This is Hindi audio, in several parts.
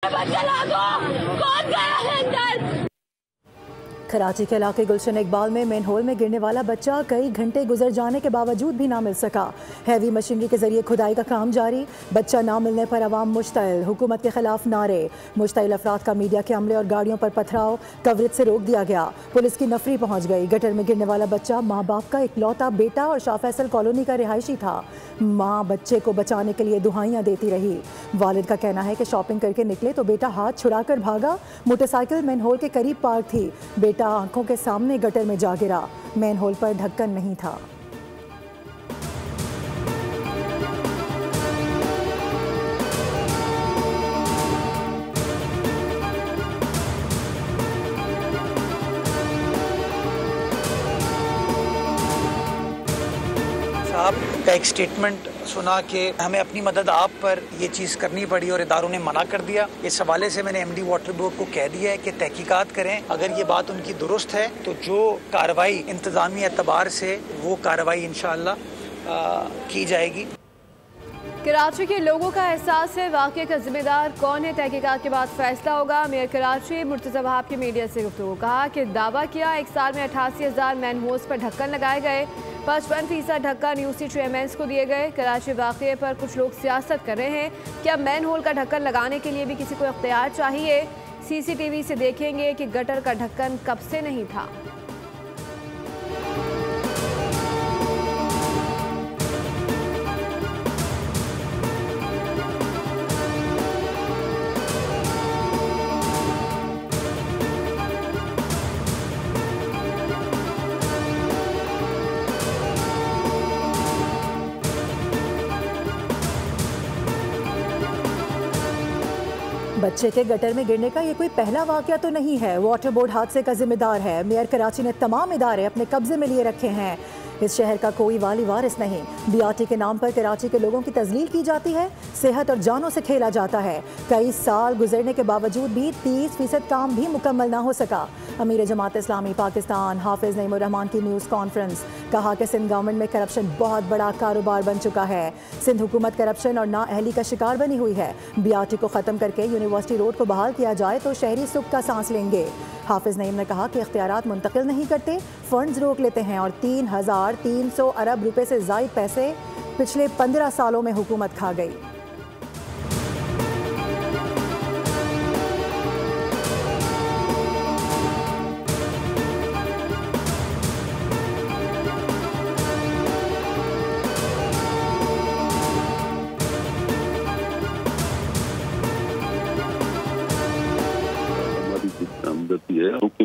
जला दो, कौन गया है अंदर? कराची के इलाके गुलशन इकबाल में मैनहोल में गिरने वाला बच्चा कई घंटे गुजर जाने के बावजूद भी ना मिल सका। हैवी मशीनरी के जरिए खुदाई का काम जारी। बच्चा ना मिलने पर अवाम मुश्तइल, हुकूमत के खिलाफ नारे। मुश्तइल अफराद का मीडिया के अमले और गाड़ियों पर पथराव, कवरेज से रोक दिया गया। पुलिस की नफरी पहुंच गई। गटर में गिरने वाला बच्चा माँ बाप का इकलौता बेटा और शाह फैसल कॉलोनी का रिहायशी था। माँ बच्चे को बचाने के लिए दुहाइयाँ देती रही। वालिद का कहना है कि शॉपिंग करके निकले तो बेटा हाथ छुड़ाकर भागा। मोटरसाइकिल मैनहोल के करीब पार्क थी। बेटा आंखों के सामने गटर में जा गिरा। मैनहोल पर ढक्कन नहीं था। का एक स्टेटमेंट सुना कि हमें अपनी मदद आप पर ये चीज़ करनी पड़ी और इदारों ने मना कर दिया। इस हवाले से मैंने एमडी वाटर बोर्ड को कह दिया है कि तहकीकात करें। अगर ये बात उनकी दुरुस्त है तो जो कार्रवाई इंतज़ामी एतबार से वो कार्रवाई इंशाअल्लाह की जाएगी। कराची के लोगों का एहसास है, वाक़े का जिम्मेदार कौन है, तहकीकात के बाद फैसला होगा। मेयर कराची मुर्तज़ा वहाब की मीडिया से गुफ्तगू, कहा कि दावा किया एक साल में 88,000 मैनहोल्स पर ढक्कन लगाए गए, 55% ढक्कन यूसी चेयरमैन्स को दिए गए। कराची वाक़े पर कुछ लोग सियासत कर रहे हैं। क्या मैनहोल का ढक्कन लगाने के लिए भी किसी को इख्तियार चाहिए? CCTV से देखेंगे कि गटर का ढक्कन कब से नहीं था। बच्चे के गटर में गिरने का ये कोई पहला वाकया तो नहीं है। वाटर बोर्ड हादसे का जिम्मेदार है। मेयर कराची ने तमाम इदारे अपने कब्जे में लिए रखे हैं। इस शहर का कोई वाली वारिस नहीं। BRT के नाम पर कराची के लोगों की तजलील की जाती है। सेहत और जानों से खेला जाता है। कई साल गुजरने के बावजूद भी 30% काम भी मुकम्मल ना हो सका। अमीर जमात इस्लामी पाकिस्तान हाफिज नईमुर रहमान की न्यूज़ कॉन्फ्रेंस, कहा कि सिंध गवर्नमेंट में करप्शन बहुत बड़ा कारोबार बन चुका है। सिंध हुकूमत करप्शन और नाअहली का शिकार बनी हुई है। BRT को ख़त्म करके यूनिवर्सिटी रोड को बहाल किया जाए तो शहरी सुख का सांस लेंगे। हाफिज नईम ने कहा कि इख्तियारात मुंतकिल नहीं करते, फंड्स रोक लेते हैं और 3,300 अरब रुपए से ज़ायद पैसे पिछले 15 सालों में हुकूमत खा गई।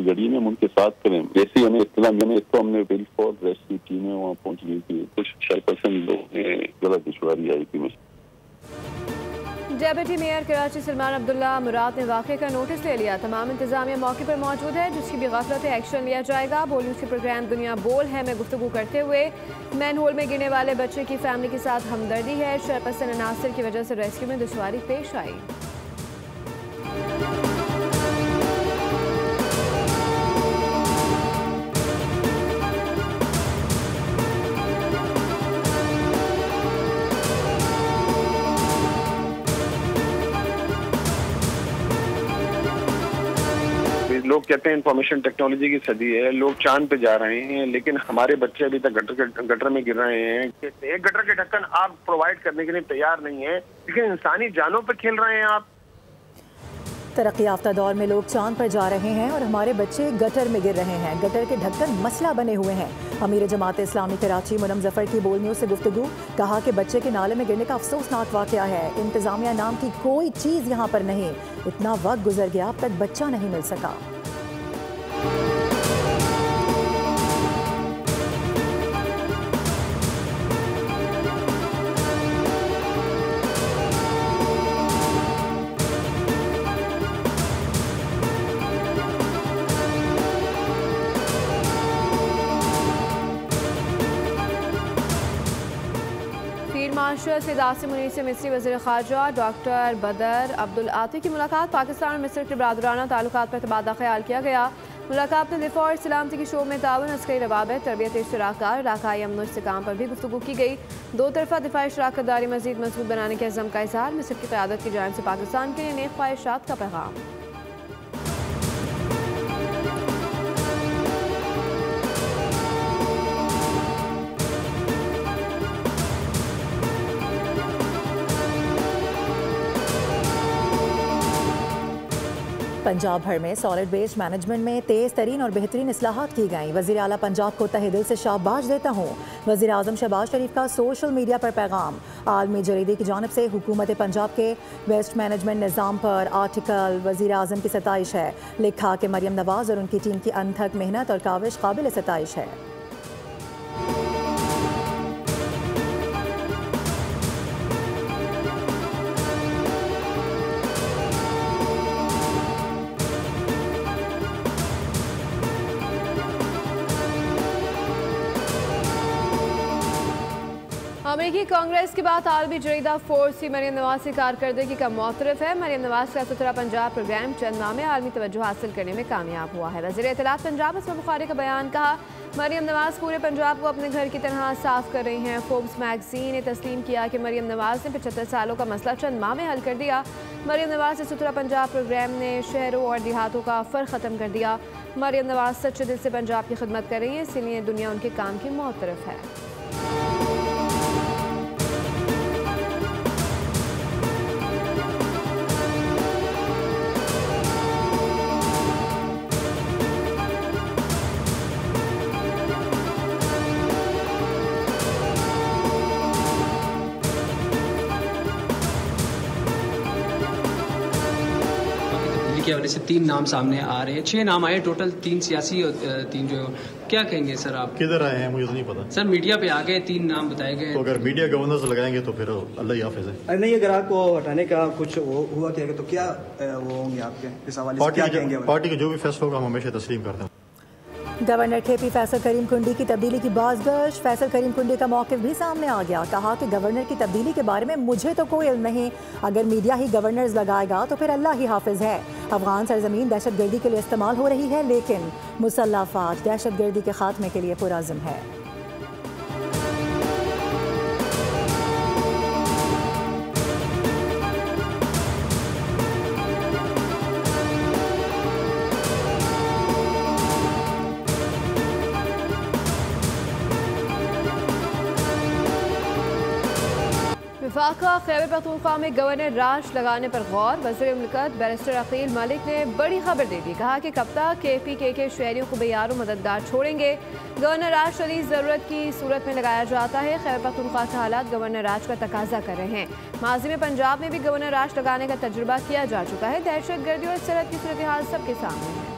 गड़ी में उनके साथ करें। जैसे हमें इत्तला मैंने इसको हमने बिल फॉर रेस्क्यू टीमें वहाँ पहुँच गई थी। कुछ शरपसंद लोग ने गलत दुश्वारी आई थी। डेप्यूटी मेयर कराची सलमान अब्दुल्ला मुराद ने वाक़े का नोटिस ले लिया। तमाम इंतजामिया मौके पर मौजूद है, जिसकी भी गफलत है एक्शन लिया जाएगा। बोल न्यूज़ के प्रोग्राम दुनिया बोल है में गुफ्तगू करते हुए मैनहोल में गिरने वाले बच्चे की फैमिली के साथ हमदर्दी है। शरपसंद अनासर की वजह से रेस्क्यू में दुश्वारी पेश आई। लोग कहते हैं इंफॉर्मेशन टेक्नोलॉजी की सदी है, लोग चांद पे जा रहे हैं, लेकिन हमारे बच्चे अभी तक गटर में गिर रहे हैं। एक गटर के ढक्कन आप प्रोवाइड करने के लिए तैयार नहीं है, लेकिन इंसानी जानों पे खेल रहे हैं आप। तरक्की याफ्ता दौर में लोग चांद पर जा रहे हैं और हमारे बच्चे गटर में गिर रहे हैं। गटर के ढक्कन मसला बने हुए हैं। अमीर जमात इस्लामी कराची मुनम जफर की बोल न्यूज़ से गुफ्तगू, कहा कि बच्चे के नाले में गिरने का अफसोसनाक वाकया है। इंतजामिया नाम की कोई चीज़ यहाँ पर नहीं। इतना वक्त गुजर गया, अब तक बच्चा नहीं मिल सका। मार्शल सैयद आसिम मुनीर से मिस्री वज़ीर ख़ारजा डॉक्टर बदर अब्दुल आती की मुलाकात। पाकिस्तान और मिस्र के बरादराना ताल्लुकात पर तबादला ख्याल किया गया। मुलाकात में दिफा और सलामती की शो में ताउन, अस्करी रवाबत, तरबियत इश्तराकार, इलाकाई अमन इस्तेहकाम पर भी गुफ्तगू की गई। दो तरफा दिफाई शराकत दारी मजीद मजबूत बनाने के अज़म का इज़हार, मिस्र की क़यादत की जानिब से पाकिस्तान के लिए नेक ख्वाहिशात का पैगाम। पंजाब भर में सॉलिड वेस्ट मैनेजमेंट में तेज़ तरीन और बेहतरीन इस्लाहात की गई। वज़ीर आला पंजाब को तहे दिल से शाबाश देता हूँ। वज़ीर आज़म शहबाज शरीफ का सोशल मीडिया पर पैगाम। आलमी जरीदे की जानिब से हुकूमत पंजाब के वेस्ट मैनेजमेंट निज़ाम पर आर्टिकल वज़ीर आज़म की सताइश है। लिखा कि मरियम नवाज़ और उनकी टीम की अनथक मेहनत और काविश काबिल सताइश है। अमेरिकी कांग्रेस के बाद आलमी जरीदा फोर्स की मरियम नवाज की कारकर्दगी का मौतरफ है। मरियम नवाज का सुथरा पंजाब प्रोग्राम चंद माह में आलमी तवज्जो हासिल करने में कामयाब हुआ है। वज़ीर इत्तलात पंजाब इसमें बुखारी का बयान, कहा मरियम नवाज पूरे पंजाब को अपने घर की तरह साफ कर रही हैं। फोर्ब्स मैगजीन ने तस्लीम किया कि मरियम नवाज ने 75 सालों का मसला चंद माह में हल कर दिया। मरियम नवाज से सुथरा पंजाब प्रोग्राम ने शहरों और देहातों का फ़र्क ख़त्म कर दिया। मरियम नवाज सच्चे दिल से पंजाब की खिदमत कर रही हैं, इसलिए दुनिया उनके काम की मौतरफ है। के वजह से 3 नाम सामने आ रहे हैं। 6 नाम आए टोटल, 3 सियासी और 3 जो, क्या कहेंगे सर आप? किधर आए हैं मुझे तो नहीं पता सर। मीडिया पे आ गए 3 नाम बताए गए। तो अगर मीडिया गवर्नर्स लगाएंगे तो फिर अल्लाह ही हाफिज है। नहीं, अगर आपको हटाने का कुछ हुआ क्या तो क्या वो होंगे आपके इस हवाले से क्या कहेंगे? पार्टी का जो भी फैसला होगा हम हमेशा तस्लीम करते हैं। गवर्नर केपी फैसल करीम कुंडी की तब्दीली की बाज़गश। फैसल करीम कुंडी का मौक़िफ़ भी सामने आ गया। कहा कि गवर्नर की तब्दीली के बारे में मुझे तो कोई इल्म नहीं, अगर मीडिया ही गवर्नर्स लगाएगा तो फिर अल्लाह ही हाफिज़ है। अफगान सरजमीन दहशतगर्दी के लिए इस्तेमाल हो रही है, लेकिन मुसल्लह फ़ौज दहशतगर्दी के खात्मे के लिए पुरअज़्म है। वफाका खैबर पख्तूनख्वा में गवर्नर राज लगाने पर गौर। वज़ीर मुमलिकत बैरिस्टर अकील मलिक ने बड़ी खबर दे दी। कहा कि कब तक KPK के शहरियों को बेयार मददगार छोड़ेंगे। गवर्नर राज शदीद ज़रूरत की सूरत में लगाया जाता है। खैबर पख्तूनख्वा के हालात गवर्नर राज का तकाजा कर रहे हैं। माजी में पंजाब में भी गवर्नर राज लगाने का तजुर्बा किया जा चुका है। दहशतगर्दी और सरहद की सूरत हाल सबके सामने है।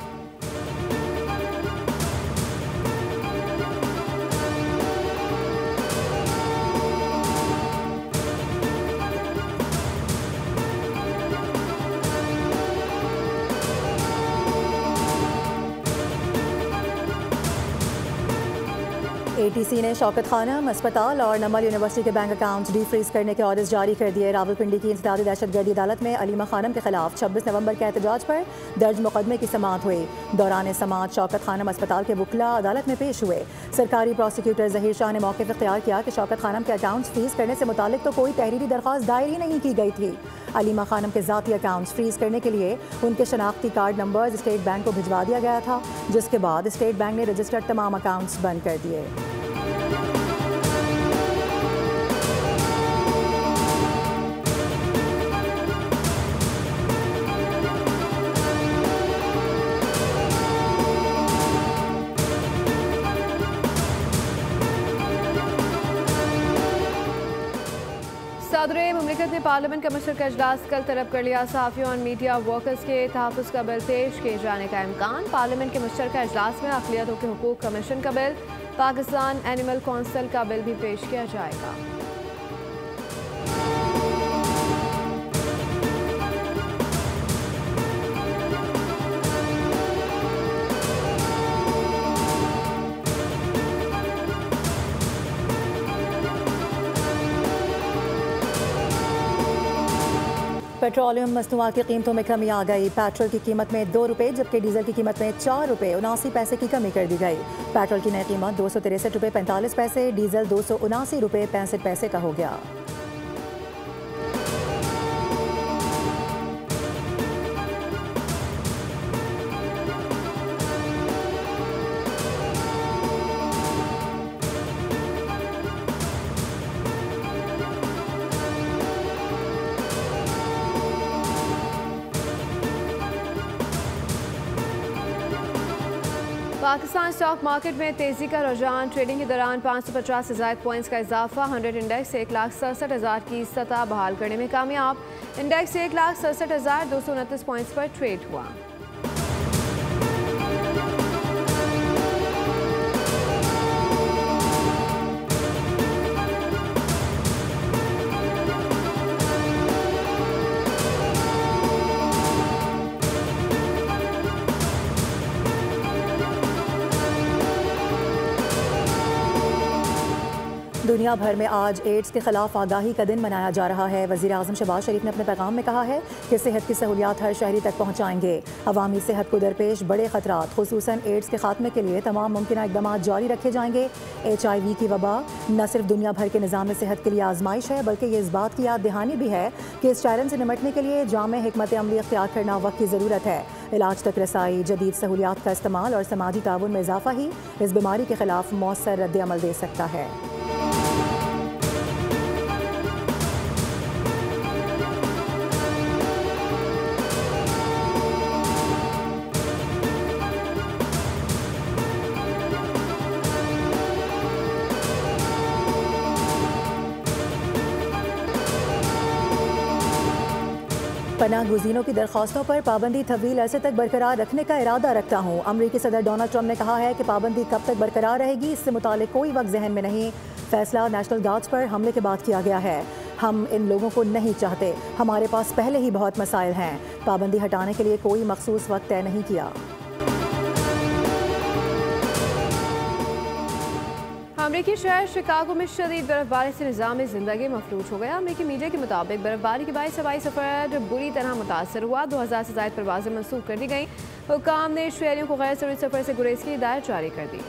ATC ने शौकत खानम अस्पताल और नमल यूनिवर्सिटी के बैंक अकाउंट्स डीफ्रीज करने के ऑर्डर्स जारी कर दिए। रावलपिंडी की इंसदादी दहशतगर्दी अदालत में अलीमा खानम के खिलाफ 26 नवंबर के एहतजाज पर दर्ज मुकदमे की समाअत हुई। दौरान समाअत शौकत खानम अस्पताल के वकला अदालत में पेश हुए। सरकारी प्रोसिक्यूटर जहीर शाह ने मौके पर इख्तियार किया कि शौकत खानम के अकाउंट्स फ्रीज करने से मुतालिक तो कोई तहरीरी दरख्वास्त दायर ही नहीं की गई थी। अलीमा खानम के ज़ाती अकाउंट्स फ्रीज करने के लिए उनके शनाख्ती कार्ड नंबर्स स्टेट बैंक को भिजवा दिया गया था, जिसके बाद स्टेट बैंक ने रजिस्टर्ड तमाम अकाउंट्स बंद कर दिए। सदर मुमलिकत ने पार्लियामेंट कमीशन का इजलास कल तलब कर लिया। सहाफ़ियों और मीडिया वर्कर्स के तहफ़्फ़ुज़ का बिल पेश किए जाने का इम्कान। पार्लियामेंट के मुश्तरका इजलास में अक़लियतों के हुकूक़ कमीशन का बिल, पाकिस्तान एनिमल कौंसिल का बिल भी पेश किया जाएगा। पेट्रोलियम मसनूआत की कीमतों में कमी आ गई। पेट्रोल की कीमत में 2 रुपये जबकि डीजल की कीमत में 4 रुपये 79 पैसे की कमी कर दी गई। पेट्रोल की नई कीमत 263 रुपये 45 पैसे, डीजल 279 रुपये 65 पैसे का हो गया। पाकिस्तान स्टॉक मार्केट में तेजी का रुझान। ट्रेडिंग के दौरान 550 से ज़ायद पॉइंट्स का इजाफा। 100 इंडेक्स 1,67,000 की सतह बहाल करने में कामयाब। इंडेक्स 1,67,229 पॉइंट्स पर ट्रेड हुआ। दुनिया भर में आज एड्स के खिलाफ आगाही का दिन मनाया जा रहा है। वज़ीर-ए-आज़म शहबाज शरीफ ने अपने पैगाम में कहा है कि सेहत की सहूलियात हर शहरी तक पहुँचाएंगे। अवामी सेहत को दरपेश बड़े खतरात खुसूसन एड्स के खात्मे के लिए तमाम मुमकिन इक़दाम जारी रखे जाएंगे। HIV की वबा न सिर्फ दुनिया भर के निज़ाम सेहत के लिए आजमाइश है बल्कि ये इस बात की याद दहानी भी है कि इस चैलेंज से निमटने के लिए जामे हिकमत अमली इख्तियार करना वक्त की ज़रूरत है। इलाज तक रसाई, जदीद सहूलियात का इस्तेमाल और समाजी ताउन में इजाफा ही इस बीमारी के खिलाफ मौसर रद्द अमल दे सकता है। पनाह गुज़ीनों की दरख्वास्तों पर पाबंदी तवील अरसे तक बरकरार रखने का इरादा रखता हूँ। अमरीकी सदर डोनाल्ड ट्रंप ने कहा है कि पाबंदी कब तक बरकरार रहेगी इससे मुतालिक कोई वक्त जहन में नहीं। फैसला नेशनल गार्ड्स पर हमले के बाद किया गया है। हम इन लोगों को नहीं चाहते, हमारे पास पहले ही बहुत मसाइल हैं। पाबंदी हटाने के लिए कोई मखसूस वक्त तय नहीं किया। अमरीकी शहर शिकागो में शदीद बर्फबारी से निज़ाम ज़िंदगी मफलूज हो गया। अमरीकी मीडिया के मुताबिक बर्फबारी के बायस हवाई सफ़र बुरी तरह मुतासर हुआ। 2000 से ज़ायद परवाज़ें मनसूख कर दी गई। हुक्काम ने शहरियों को गैर ज़रूरी सफ़र से गुरेज की हिदायत जारी कर दी।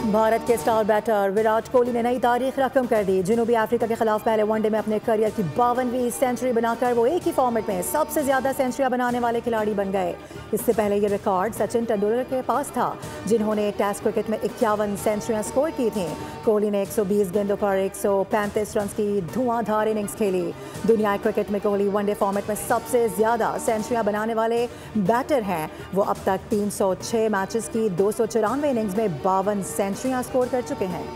भारत के स्टार बैटर विराट कोहली ने नई तारीख रकम कर दी। जनूबी अफ्रीका के खिलाफ पहले वनडे में अपने करियर की 52वीं सेंचुरी बनाकर वो एक ही फॉर्मेट में सबसे ज्यादा सेंचुरियां बनाने वाले खिलाड़ी बन गए। इससे पहले ये रिकॉर्ड सचिन तेंदुलकर के पास था जिन्होंने टेस्ट क्रिकेट में 51 सेंचुरियां स्कोर की थीं। कोहली ने 120 गेंदों पर 135 रन की धुआंधार इनिंग्स खेली। दुनिया क्रिकेट में कोहली वनडे फॉर्मेट में सबसे ज्यादा सेंचुरियां बनाने वाले बैटर हैं। वो अब तक 306 मैचेस की 294 इनिंग्स में 52 सेंचुरियां स्कोर कर चुके हैं।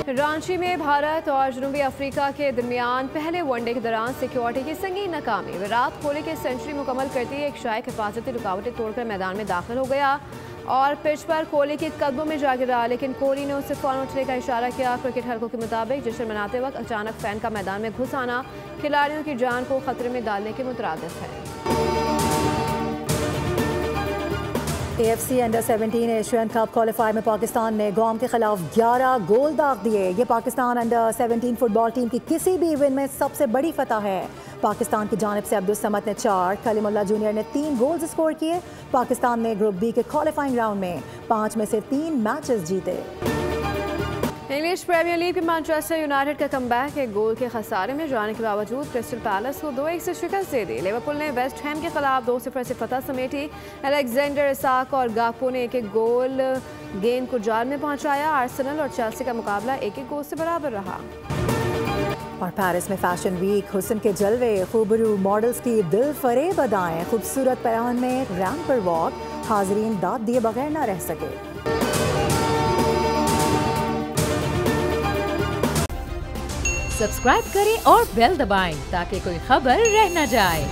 रांची में भारत और जनूबी अफ्रीका के दरमियान पहले वनडे के दौरान सिक्योरिटी की संगीन नाकामी। विराट कोहली के सेंचुरी मुकम्मल करते ही एक शायक हिफाजती रुकावटें तोड़कर मैदान में दाखिल हो गया और पिच पर कोहली के कदमों में जा गिरा, लेकिन कोहली ने उससे फौरन उठने का इशारा किया। क्रिकेट हलकों के मुताबिक जश्न मनाते वक्त अचानक फैन का मैदान में घुस आना खिलाड़ियों की जान को खतरे में डालने के मुतरादिफ है। AFC under 17 Asian cup qualifier में पाकिस्तान ने गौम के खिलाफ 11 गोल दाग दिए। ये पाकिस्तान अंडर 17 फुटबॉल टीम की किसी भी इवेंट में सबसे बड़ी फतह है। पाकिस्तान की जानिब से अब्दुल समद ने 4, कलीमुल्लाह जूनियर ने 3 गोल्स स्कोर किए। पाकिस्तान ने ग्रुप बी के क्वालिफाइंग राउंड में 5 में से 3 मैचेस जीते। इंग्लिश प्रीमियर लीग में मैनचेस्टर यूनाइटेड का कमबैक। एक गोल के खसारे में जाने के बावजूद क्रिस्टल पैलेस को 2-1 से शिकस्त दे दी। लिवरपूल ने वेस्ट हैम के खिलाफ 2-0 से फतह समेटी। अलेक्जेंडर इसाक और गाकपो ने एक गोल गेंद को जाल में पहुंचाया। आर्सेनल और चेल्सी का मुकाबला 1-1 गोल से बराबर रहा। और पेरिस में फैशन वीक, हुस्न के जलवे, खूबरू मॉडल्स की दिल फरेब अदाएं, खूबसूरत पैरान में रैंप पर वॉक, हाजरीन दाद दिए बगैर न रह सके। सब्सक्राइब करें और बेल दबाएं ताकि कोई खबर रह न जाए।